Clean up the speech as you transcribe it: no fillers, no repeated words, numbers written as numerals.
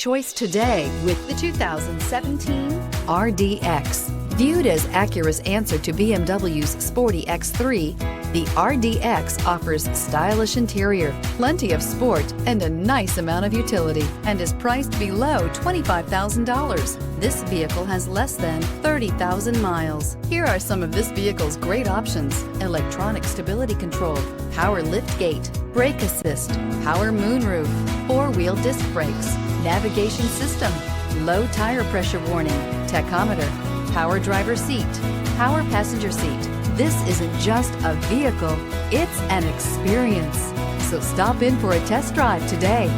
choice today with the 2017 RDX. Viewed as Acura's answer to BMW's sporty X3, the RDX offers stylish interior, plenty of sport, and a nice amount of utility, and is priced below $25,000. This vehicle has less than 30,000 miles. Here are some of this vehicle's great options: electronic stability control, power liftgate, brake assist, power moonroof, four-wheel disc brakes, navigation system, low tire pressure warning, tachometer, power driver seat, power passenger seat. This isn't just a vehicle, it's an experience. So stop in for a test drive today.